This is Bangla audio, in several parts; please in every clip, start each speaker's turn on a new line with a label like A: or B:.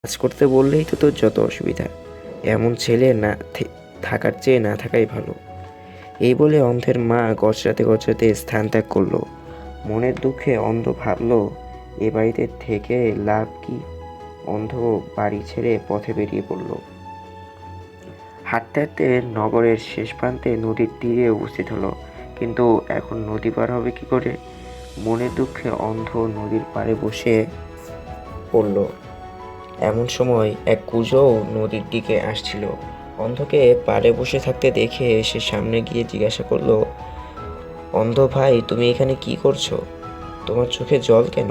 A: কাজ করতে বললেই তো তোর যত অসুবিধা। এমন ছেলে না থাকার চেয়ে না থাকাই ভালো। এই বলে অন্ধের মা গজরাতে গজরাতে স্থান ত্যাগ করলো। মনের দুঃখে অন্ধ ভাবল, এ বাড়িতে থেকে লাভ কি। অন্ধ বাড়ি ছেড়ে পথে বেরিয়ে পড়ল। হাঁটতে হাঁটতে নগরের শেষ প্রান্তে নদীর তীরে উপস্থিত হলো। কিন্তু এখন নদী পার হবে কি করে? মনের দুঃখে অন্ধ নদীর পাড়ে বসে পড়ল। এমন সময় এক কুঁজোও নদীর দিকে আসছিল। অন্ধকে পাড়ে বসে থাকতে দেখে সে সামনে গিয়ে জিজ্ঞাসা করলো, অন্ধ ভাই, তুমি এখানে কি করছো? তোমার চোখে জল কেন?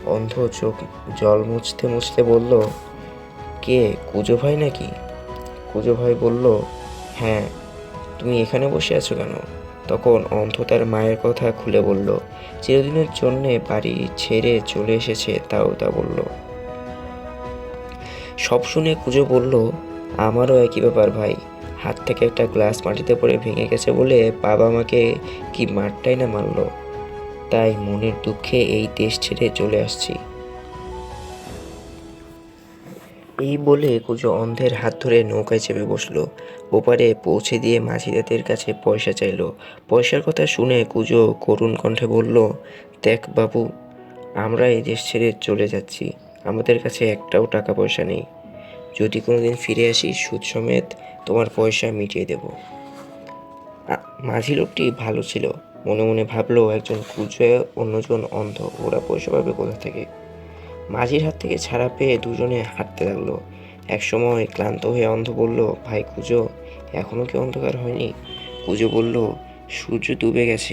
A: অন্ধ চোখ জল মুছতে মুছতে বলল, কে, কুঁজো ভাই নাকি? কুঁজো ভাই বলল, হ্যাঁ। তুমি এখানে বসে আছো কেন? তখন অন্ধ তার মায়ের কথা খুলে বলল। চিরদিনের জন্যে বাড়ি ছেড়ে চলে এসেছে, তাও তা বলল। সব শুনে কুঁজো বলল, আমারও একই ব্যাপার ভাই। হাত থেকে একটা গ্লাস মাটিতে পড়ে ভেঙে গেছে বলে বাবা আমাকে কি মারটাই না মারলো। তাই মনের দুঃখে এই দেশ ছেড়ে চলে আসছি। এই বলে কুঁজো অন্ধের হাত ধরে নৌকায় চেপে বসলো। ওপারে পৌঁছে দিয়ে মাঝিদের কাছে পয়সা চাইলো। পয়সার কথা শুনে কুঁজো করুণ কণ্ঠে বলল, দেখ বাবু, আমরা এই দেশ ছেড়ে চলে যাচ্ছি। আমাদের কাছে একটাও টাকা পয়সা নেই। যদি কোনোদিন ফিরে আসি, সুদ সমেত তোমার পয়সা মিটিয়ে দেব। মাঝি লোকটি ভালো ছিল। মনে মনে ভাবলো, একজন কুঁজো, অন্যজন অন্ধ, ওরা পয়সা পাবে কোথা থেকে। মাঝির হাত থেকে ছাড়া পেয়ে দুজনে হাঁটতে লাগলো। একসময় ক্লান্ত হয়ে অন্ধ বলল, ভাই কুঁজো, এখনো কি অন্ধকার হয়নি? কুঁজো বলল, সূর্য ডুবে গেছে,